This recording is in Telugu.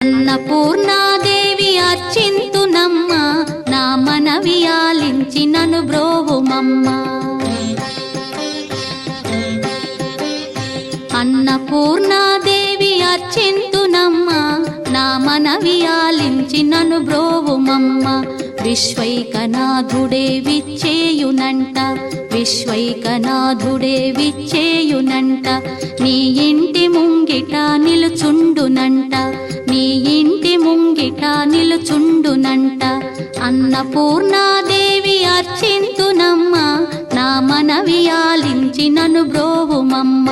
అన్నపూర్ణాదేవి అర్చింతునమ్మ, నా మనవి ఆలించి నను బ్రోవుమమ్మ. అన్నపూర్ణాదేవి అర్చింతునమ్మ, నా మనవి ఆలించి నను బ్రోవుమమ్మ. విశ్వైకనాథుడే విచ్చేయునంట, విశ్వైకనాథుడే విచ్చేయునంట. నీ ఇంటి ముంగిట నిలుచుండునంట, నీ ఇంటి ముంగిట నిలుచుండునంట. అన్నపూర్ణాదేవి అర్చింతునమ్మ, నా మనవి ఆలించి నను బ్రోవుమమ్మ.